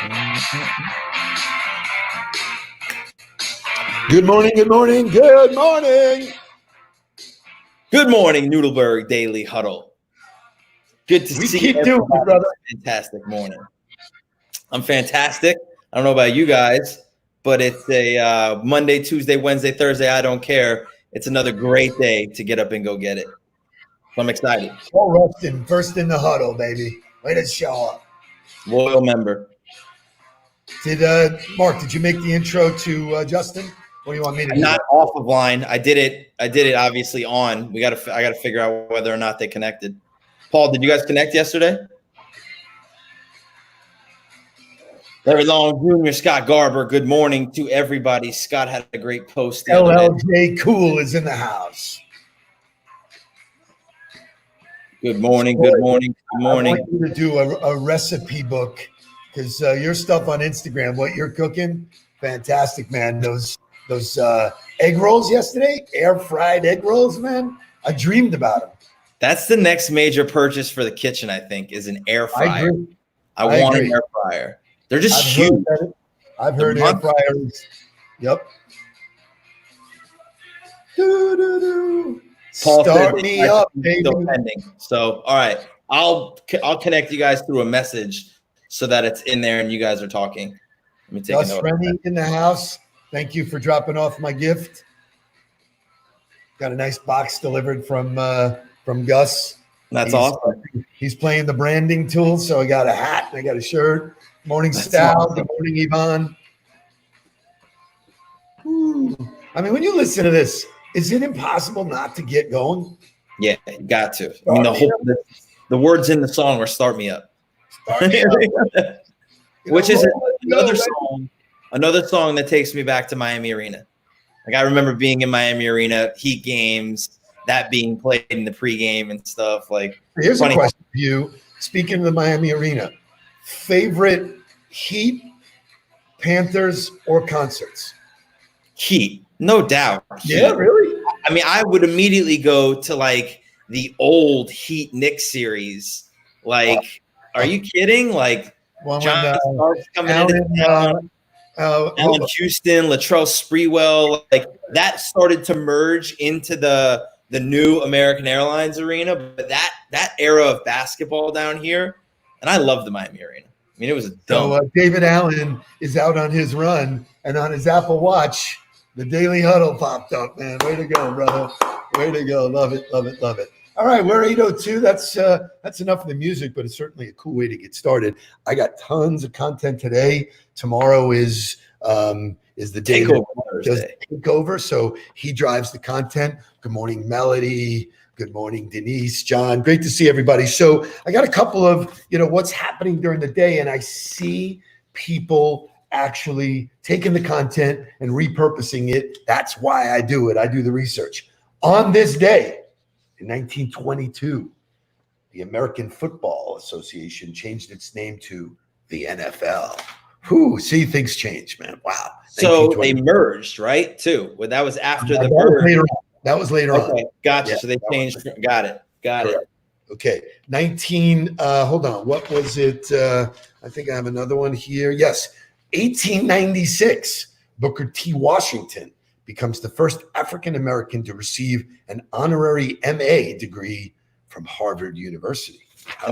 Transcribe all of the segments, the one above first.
Good morning, good morning, good morning. Good morning, Nudelberg Daily Huddle. Good to see you. Doing it, brother. Fantastic morning. I'm fantastic. I don't know about you guys, but it's a Monday, Tuesday, Wednesday, Thursday. I don't care. It's another great day to get up and go get it. So I'm excited. Paul Rustin, first in the huddle, baby. Way to show up. Loyal member. Mark, did you make the intro to Justin? What do you want me to do? Not off of line. I did it obviously on. I got to figure out whether or not they connected. Paul, did you guys connect yesterday? Larry Long Jr., Scott Garber, good morning to everybody. Scott had a great post. LLJ Cool is in the house. Good morning, good morning, good morning. I want you to do a recipe book because your stuff on Instagram, what you're cooking, fantastic, man. Those egg rolls yesterday, air fried egg rolls, man. I dreamed about them. That's the next major purchase for the kitchen, I think, is an air fryer. I want an air fryer. They're just huge. I've heard air fryers. Yep. Paul Start me up, baby. Still pending. So, all right, I'll connect you guys through a message so that it's in there and you guys are talking. Let me take a note. Rennie in the house. Thank you for dropping off my gift. Got a nice box delivered from Gus. That's awesome. He's playing the branding tool, so I got a hat and I got a shirt. Morning, Sal. Awesome. Good morning, Yvonne. Ooh. I mean, when you listen to this, is it impossible not to get going? Yeah, you got to. I mean, the words in the song are "Start Me Up," which is another song that takes me back to Miami Arena. Like I remember being in Miami Arena, Heat games, that being played in the pregame and stuff. Like, here's a question for you. Speaking of the Miami Arena, favorite Heat, Panthers, or concerts? Heat, no doubt. Yeah, Heat. Really? I mean, I would immediately go to like the old Heat Knicks series. Like, are you kidding? Like, John Starks coming in. Allen Houston, Latrell Sprewell, like that started to merge into the new American Airlines Arena. But that era of basketball down here, and I love the Miami Arena. I mean, it was a dumb. So David Allen is out on his run, and on his Apple Watch, the Daily Huddle popped up, man. Way to go, brother. Way to go. Love it, love it, love it. All right, we're 8:02. That's enough of the music, but it's certainly a cool way to get started. I got tons of content today. Tomorrow is the day takeover. So he drives the content. Good morning, Melody. Good morning, Denise, John. Great to see everybody. So I got a couple of, what's happening during the day, and I see people actually taking the content and repurposing it. That's why I do it. I do the research. On this day, in 1922, the American Football Association changed its name to the NFL. See, things change, man. Wow. So they merged, right? Too. Well, that was after the merge. That was later on. Okay, gotcha. Yeah, so they changed. Got it. Okay. Hold on. What was it? I think I have another one here. Yes. 1896, Booker T. Washington becomes the first African-American to receive an honorary MA degree from Harvard University.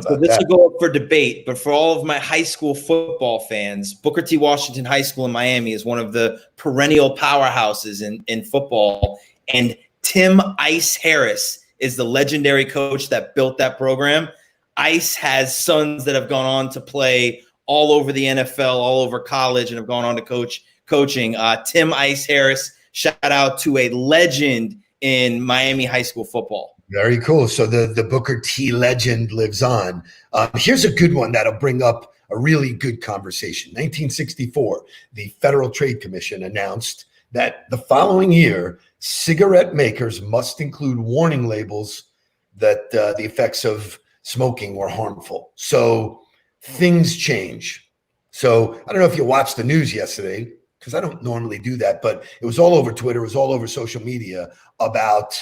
So this will go up for debate, but for all of my high school football fans, Booker T. Washington High School in Miami is one of the perennial powerhouses in football. And Tim Ice Harris is the legendary coach that built that program. Ice has sons that have gone on to play all over the NFL, all over college, and have gone on to coaching. Tim Ice Harris, shout out to a legend in Miami high school football. Very cool. So the Booker T legend lives on. Here's a good one that'll bring up a really good conversation. 1964, the Federal Trade Commission announced that the following year, cigarette makers must include warning labels that the effects of smoking were harmful. So things change. So I don't know if you watched the news yesterday, because I don't normally do that, but it was all over Twitter, it was all over social media about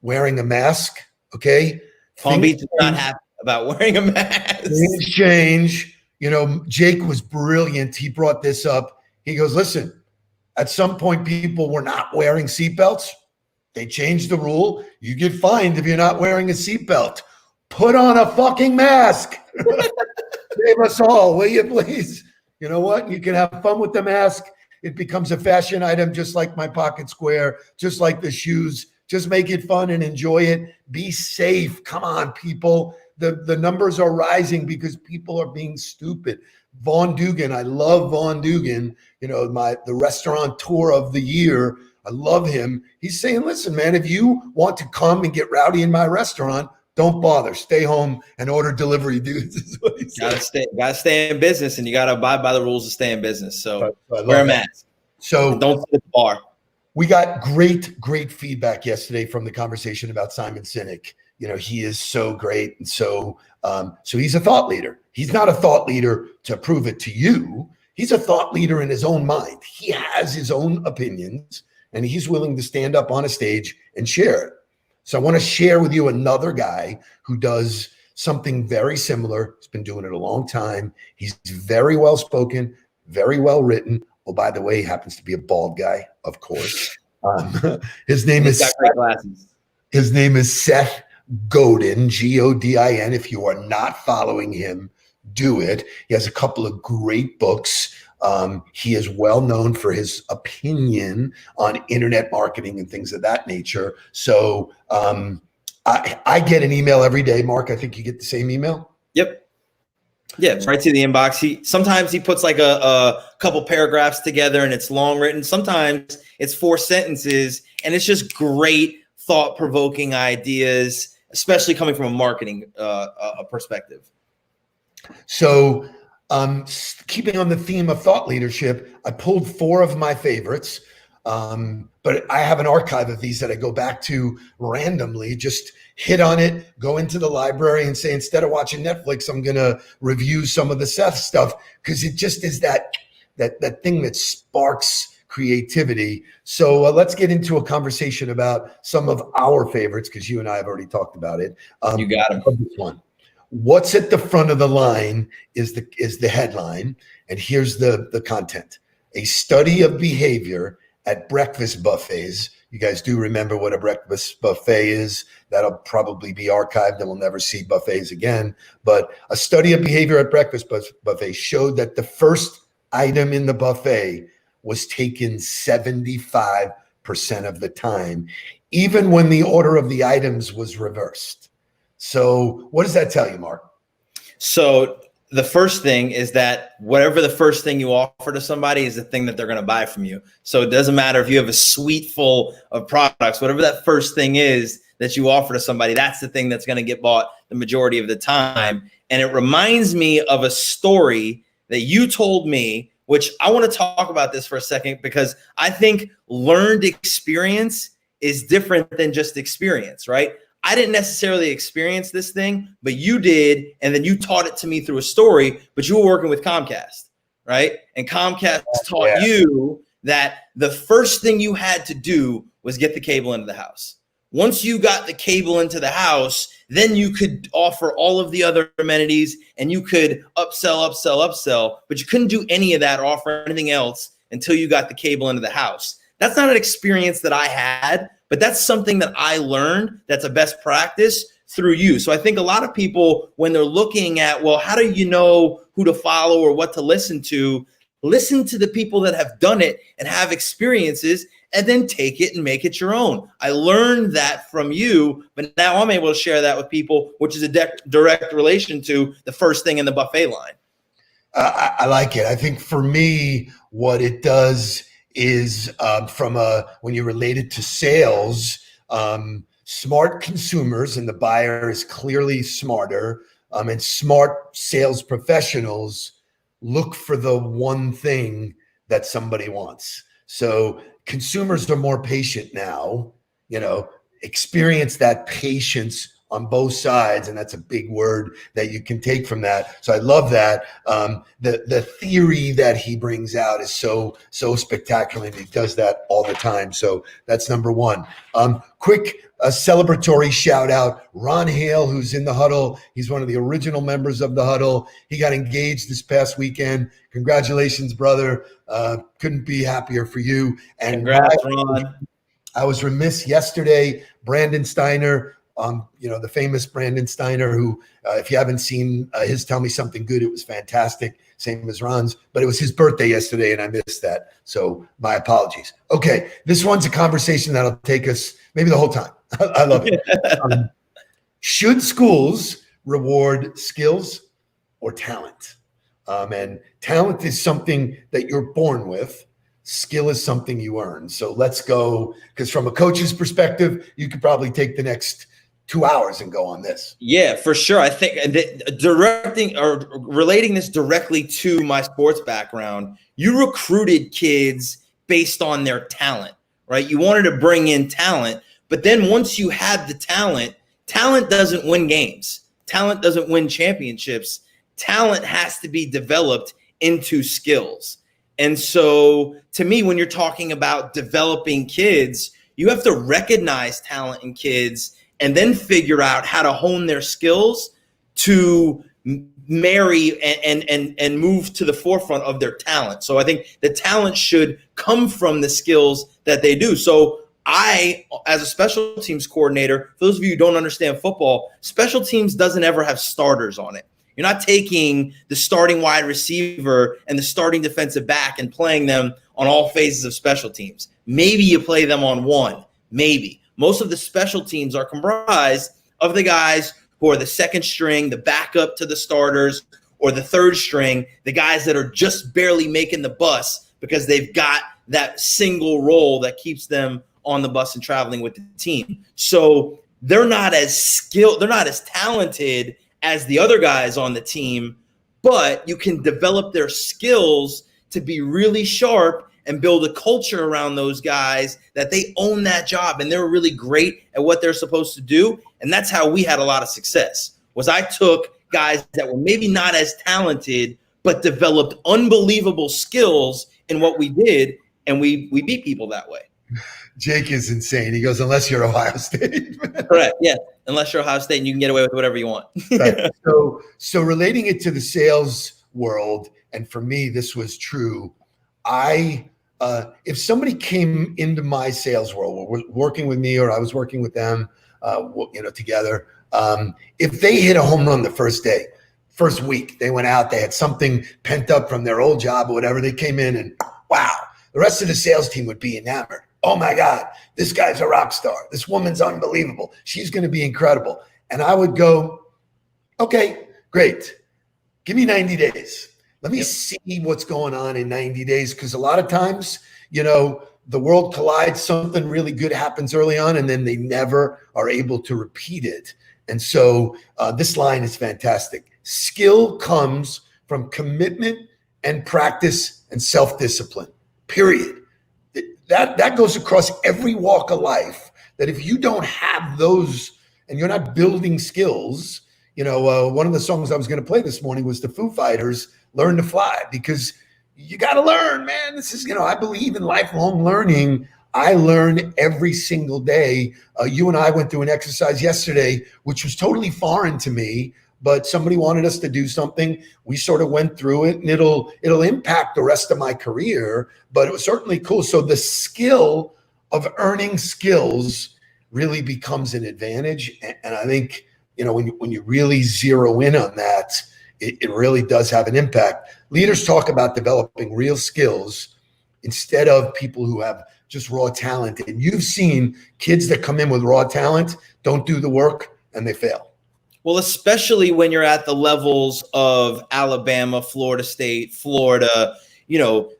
wearing a mask, okay? Palm Beach is not happy about wearing a mask. Things change. Jake was brilliant. He brought this up. He goes, listen, at some point, people were not wearing seatbelts. They changed the rule. You get fined if you're not wearing a seatbelt. Put on a fucking mask. Save us all, will you please? You know what? You can have fun with the mask. It becomes a fashion item, just like my pocket square, just like the shoes. Just make it fun and enjoy it. Be safe. Come on, people. The numbers are rising because people are being stupid. Von Dugan, I love Von Dugan, the restaurateur of the year. I love him. He's saying, listen, man, if you want to come and get rowdy in my restaurant, don't bother. Stay home and order delivery, dudes. Is what he said. Gotta stay in business, and you gotta abide by the rules to stay in business. So wear a mask. So don't sit at the bar. We got great feedback yesterday from the conversation about Simon Sinek. He is so great. And so he's a thought leader. He's not a thought leader to prove it to you. He's a thought leader in his own mind. He has his own opinions, and he's willing to stand up on a stage and share it. So I want to share with you another guy who does something very similar. He's been doing it a long time. He's very well spoken, very well written. Oh, by the way, he happens to be a bald guy, of course. His name is Seth Godin, Godin. If you are not following him, do it. He has a couple of great books. He is well known for his opinion on internet marketing and things of that nature. So I get an email every day. Mark, I think you get the same email. Yep. Yeah, right to the inbox. Sometimes he puts like a couple paragraphs together and it's long written. Sometimes it's 4 sentences and it's just great thought-provoking ideas, especially coming from a marketing perspective. So keeping on the theme of thought leadership, I pulled 4 of my favorites, but I have an archive of these that I go back to randomly, just hit on it, go into the library and say, instead of watching Netflix, I'm going to review some of the Seth stuff, because it just is that thing that sparks creativity. So let's get into a conversation about some of our favorites, because you and I have already talked about it. You got him. This one. What's at the front of the line is the headline, and here's the content. A study of behavior at breakfast buffets. You guys do remember what a breakfast buffet is. That'll probably be archived and we'll never see buffets again. But a study of behavior at breakfast buffets showed that the first item in the buffet was taken 75% of the time, even when the order of the items was reversed. So what does that tell you, Mark? So the first thing is that whatever the first thing you offer to somebody is the thing that they're going to buy from you. So it doesn't matter if you have a suite full of products, whatever that first thing is that you offer to somebody, that's the thing that's going to get bought the majority of the time. And it reminds me of a story that you told me, which I want to talk about this for a second, because I think learned experience is different than just experience, right? I didn't necessarily experience this thing, but you did. And then you taught it to me through a story, but you were working with Comcast, right? And Comcast taught you that the first thing you had to do was get the cable into the house. Once you got the cable into the house, then you could offer all of the other amenities and you could upsell, but you couldn't do any of that or offer anything else until you got the cable into the house. That's not an experience that I had, but that's something that I learned that's a best practice through you. So I think a lot of people, when they're looking at, well, how do you know who to follow or what to listen to the people that have done it and have experiences, and then take it and make it your own. I learned that from you, but now I'm able to share that with people, which is a direct relation to the first thing in the buffet line. I like it. I think for me, what it does is when you relate it to sales, smart consumers, and the buyer is clearly smarter, and smart sales professionals look for the one thing that somebody wants. So consumers are more patient now, experience that patience on both sides, and that's a big word that you can take from that. So I love that. The theory that he brings out is so spectacular, and he does that all the time. So that's number one. Quick celebratory shout out, Ron Hale, who's in the Huddle. He's one of the original members of the Huddle. He got engaged this past weekend. Congratulations, brother. Couldn't be happier for you. And congrats, Ron. I was remiss yesterday. Brandon Steiner, the famous Brandon Steiner, who, if you haven't seen his Tell Me Something Good, it was fantastic. Same as Ron's, but it was his birthday yesterday and I missed that. So my apologies. Okay. This one's a conversation that'll take us maybe the whole time. I love it. Should schools reward skills or talent? And talent is something that you're born with. Skill is something you earn. So let's go, because from a coach's perspective, you could probably take the next 2 hours and go on this. Yeah, for sure. I think directing or relating this directly to my sports background, you recruited kids based on their talent, right? You wanted to bring in talent, but then once you had the talent doesn't win games. Talent doesn't win championships. Talent has to be developed into skills. And so to me, when you're talking about developing kids, you have to recognize talent in kids and then figure out how to hone their skills to marry and move to the forefront of their talent. So I think the talent should come from the skills that they do. So I, as a special teams coordinator, for those of you who don't understand football, special teams doesn't ever have starters on it. You're not taking the starting wide receiver and the starting defensive back and playing them on all phases of special teams. Maybe you play them on one, maybe. Most of the special teams are comprised of the guys who are the second string, the backup to the starters, or the third string, the guys that are just barely making the bus because they've got that single role that keeps them on the bus and traveling with the team. So they're not as skilled, they're not as talented as the other guys on the team, but you can develop their skills to be really sharp and build a culture around those guys that they own that job and they're really great at what they're supposed to do. And that's how we had a lot of success, was I took guys that were maybe not as talented, but developed unbelievable skills in what we did, and we beat people that way. Jake is insane. He goes, unless you're Ohio State. Correct. Yeah. Unless you're Ohio State and you can get away with whatever you want. Right. So relating it to the sales world, and for me, this was true. If somebody came into my sales world, or working with me, or I was working with them, together, if they hit a home run the first day, first week, they went out, they had something pent up from their old job or whatever, they came in and wow, the rest of the sales team would be enamored. Oh my God, this guy's a rock star. This woman's unbelievable. She's going to be incredible. And I would go, okay, great. Give me 90 days. Let me see what's going on in 90 days. Because a lot of times, the world collides, something really good happens early on, and then they never are able to repeat it. And so this line is fantastic. Skill comes from commitment and practice and self-discipline, period. That goes across every walk of life, that if you don't have those and you're not building skills, one of the songs I was going to play this morning was the Foo Fighters, Learn to Fly, because you got to learn, man. This is, I believe in lifelong learning. I learn every single day. You and I went through an exercise yesterday, which was totally foreign to me, but somebody wanted us to do something. We sort of went through it, and it'll impact the rest of my career, but it was certainly cool. So the skill of earning skills really becomes an advantage. And I think, when you really zero in on that, it really does have an impact. Leaders talk about developing real skills instead of people who have just raw talent. And you've seen kids that come in with raw talent, don't do the work, and they fail. Well, especially when you're at the levels of Alabama, Florida State, Florida,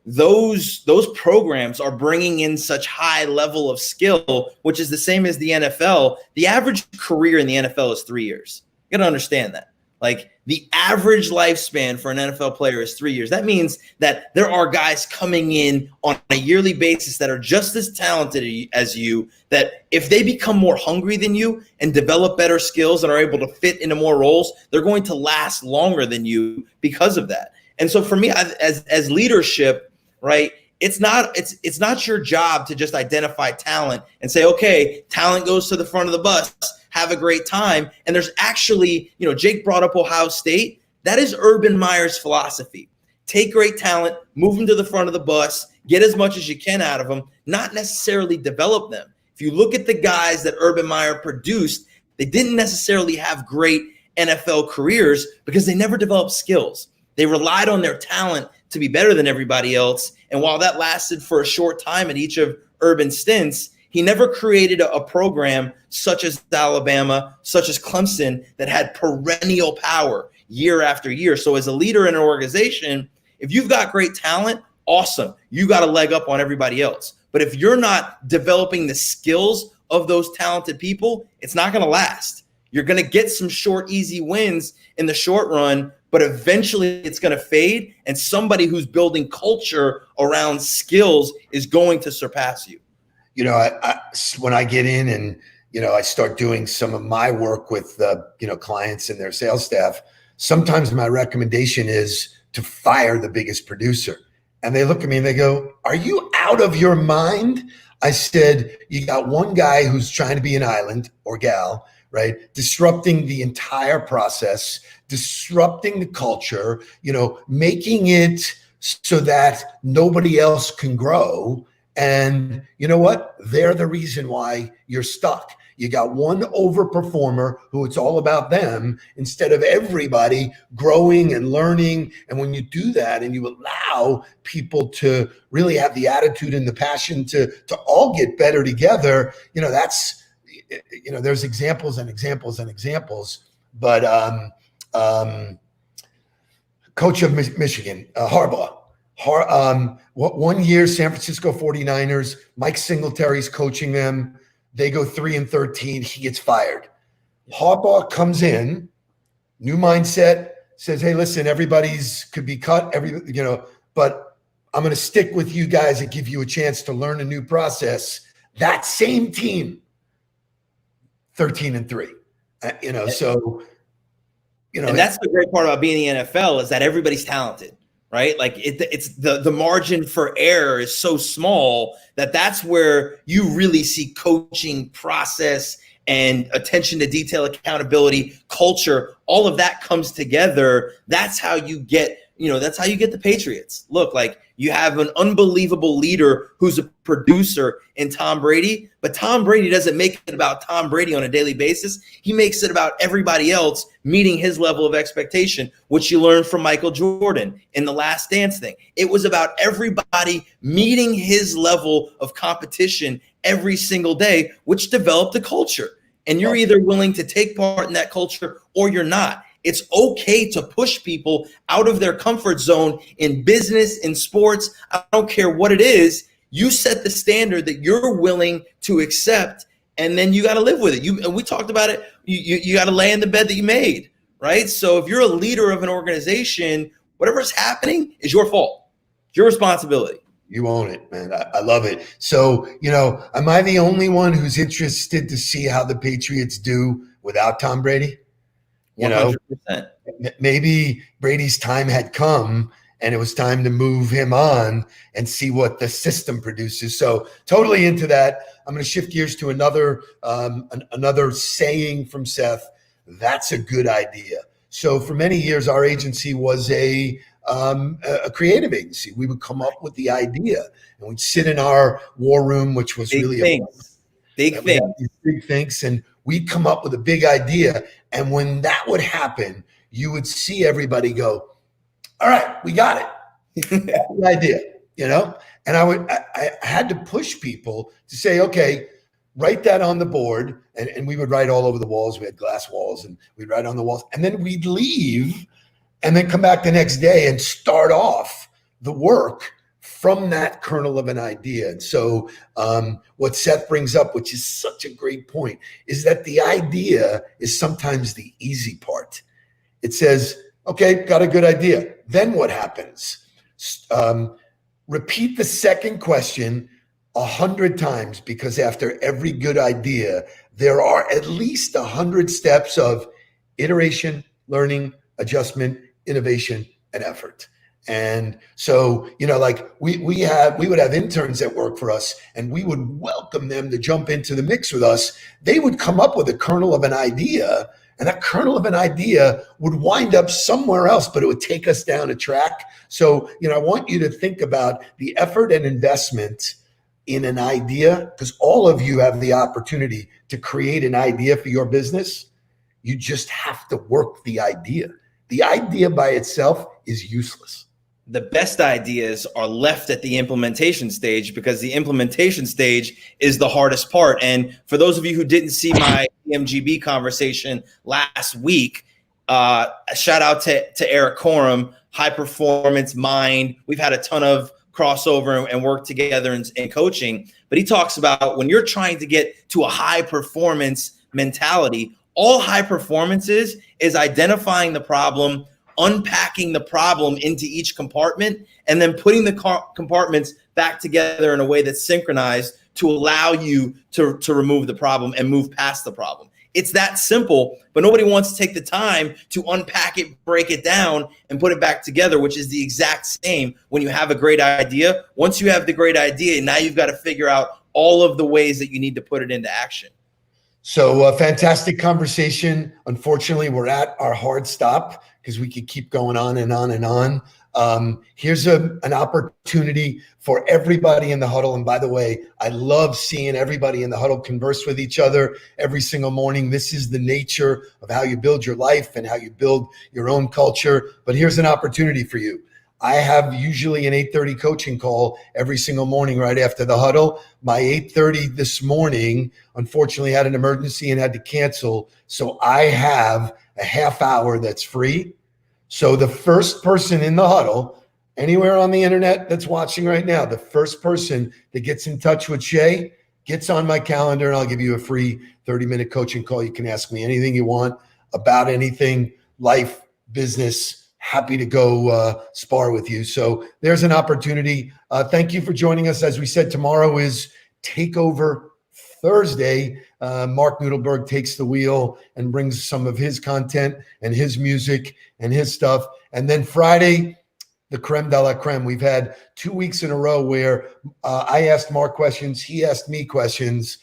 those programs are bringing in such high level of skill, which is the same as the NFL. The average career in the NFL is 3 years. You got to understand that. Like the average lifespan for an NFL player is 3 years. That means that there are guys coming in on a yearly basis that are just as talented as you, that if they become more hungry than you and develop better skills and are able to fit into more roles, they're going to last longer than you because of that. And so for me, as leadership, right, it's not your job to just identify talent and say, okay, talent goes to the front of the bus, have a great time. And there's actually, Jake brought up Ohio State. That is Urban Meyer's philosophy. Take great talent, move them to the front of the bus, get as much as you can out of them, not necessarily develop them. If you look at the guys that Urban Meyer produced, they didn't necessarily have great NFL careers because they never developed skills. They relied on their talent to be better than everybody else. And while that lasted for a short time at each of Urban's stints, he never created a program such as Alabama, such as Clemson, that had perennial power year after year. So as a leader in an organization, if you've got great talent, awesome. You got a leg up on everybody else. But if you're not developing the skills of those talented people, it's not going to last. You're going to get some short, easy wins in the short run, but eventually it's going to fade. And somebody who's building culture around skills is going to surpass you. When I get in and, I start doing some of my work with, clients and their sales staff, sometimes my recommendation is to fire the biggest producer. And they look at me and they go, "Are you out of your mind?" I said, "You got one guy who's trying to be an island or gal, right? Disrupting the entire process, disrupting the culture, making it so that nobody else can grow. And you know what? They're the reason why you're stuck. You got one overperformer who it's all about them instead of everybody growing and learning. And when you do that and you allow people to really have the attitude and the passion to all get better together, there's examples and examples and examples. But coach of Michigan, Harbaugh. 1 year, San Francisco 49ers, Mike Singletary's coaching them. They go 3-13. He gets fired. Harbaugh comes in, new mindset, says, "Hey, listen, everybody's could be cut, but I'm going to stick with you guys and give you a chance to learn a new process." That same team, 13-3. So. And that's the great part about being in the NFL is that everybody's talented. Right? Like it's the margin for error is so small that's where you really see coaching process and attention to detail, accountability, culture, all of that comes together. That's how you get, the Patriots. Look, like you have an unbelievable leader who's a producer in Tom Brady, but Tom Brady doesn't make it about Tom Brady on a daily basis. He makes it about everybody else meeting his level of expectation, which you learned from Michael Jordan in the Last Dance thing. It was about everybody meeting his level of competition every single day, which developed a culture. And you're either willing to take part in that culture or you're not. It's okay to push people out of their comfort zone in business, in sports. I don't care what it is. You set the standard that you're willing to accept, and then you got to live with it. And we talked about it. You got to lay in the bed that you made, right? So if you're a leader of an organization, whatever's happening is your fault. It's your responsibility. You own it, man. I love it. So, am I the only one who's interested to see how the Patriots do without Tom Brady? 100%. Maybe Brady's time had come and it was time to move him on and see what the system produces. So totally into that. I'm going to shift gears to another saying from Seth. That's a good idea. So for many years, our agency was a creative agency. We would come up with the idea and we'd sit in our war room, which was big things. And we'd come up with a big idea. And when that would happen, you would see everybody go, "All right, we got it." Good idea, And I had to push people to say, "Okay, write that on the board." And we would write all over the walls. We had glass walls and we'd write on the walls. And then we'd leave and then come back the next day and start off the work from that kernel of an idea. And so what Seth brings up, which is such a great point, is that the idea is sometimes the easy part. It says, okay, got a good idea. Then what happens? Repeat the second question 100 times, because after every good idea, there are at least 100 steps of iteration, learning, adjustment, innovation, and effort. And so, like we would have interns that work for us, and we would welcome them to jump into the mix with us. They would come up with a kernel of an idea, and that kernel of an idea would wind up somewhere else, but it would take us down a track. So, I want you to think about the effort and investment in an idea, because all of you have the opportunity to create an idea for your business. You just have to work the idea. The idea by itself is useless. The best ideas are left at the implementation stage, because the implementation stage is the hardest part. And for those of you who didn't see my MGB conversation last week, shout out to Eric Corum, High Performance Mind. We've had a ton of crossover and work together in coaching, but he talks about when you're trying to get to a high performance mentality, all high performance is identifying the problem, unpacking the problem into each compartment, and then putting the compartments back together in a way that's synchronized to allow you to remove the problem and move past the problem. It's that simple, but nobody wants to take the time to unpack it, break it down, and put it back together, which is the exact same when you have a great idea. Once you have the great idea, now you've got to figure out all of the ways that you need to put it into action. So fantastic conversation. Unfortunately, we're at our hard stop, because we could keep going on and on and on. Here's an opportunity for everybody in the huddle. And by the way, I love seeing everybody in the huddle converse with each other every single morning. This is the nature of how you build your life and how you build your own culture. But here's an opportunity for you. I have usually an 8:30 coaching call every single morning right after the huddle. My 8:30 this morning, unfortunately, had an emergency and had to cancel. So I have a half hour that's free. So the first person in the huddle, anywhere on the internet that's watching right now, the first person that gets in touch with Shay gets on my calendar, and I'll give you a free 30-minute coaching call. You can ask me anything you want about anything, life, business. Happy to go spar with you. So there's an opportunity. Thank you for joining us. As we said, tomorrow is Takeover Thursday. Mark Nudelberg takes the wheel and brings some of his content and his music and his stuff. And then Friday, the creme de la creme. We've had 2 weeks in a row where I asked Mark questions, he asked me questions.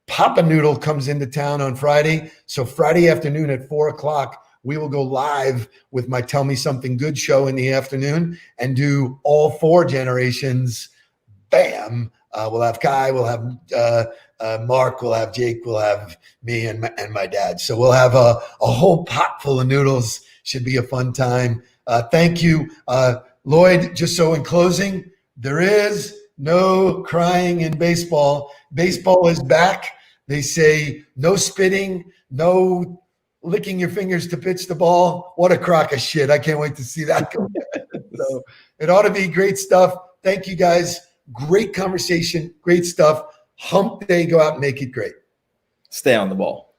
Papa Noodle comes into town on Friday. So Friday afternoon at 4:00, we will go live with my Tell Me Something Good show in the afternoon and do all 4 generations. Bam. We'll have Kai, we'll have Mark, we'll have Jake, we'll have me and my dad. So we'll have a whole pot full of noodles. Should be a fun time. Thank you. Lloyd, just so in closing, there is no crying in baseball. Baseball is back. They say no spitting, no licking your fingers to pitch the ball. What a crock of shit. I can't wait to see that go. So it ought to be great stuff. Thank you guys. Great conversation. Great stuff. Hump day. Go out and make it great. Stay on the ball.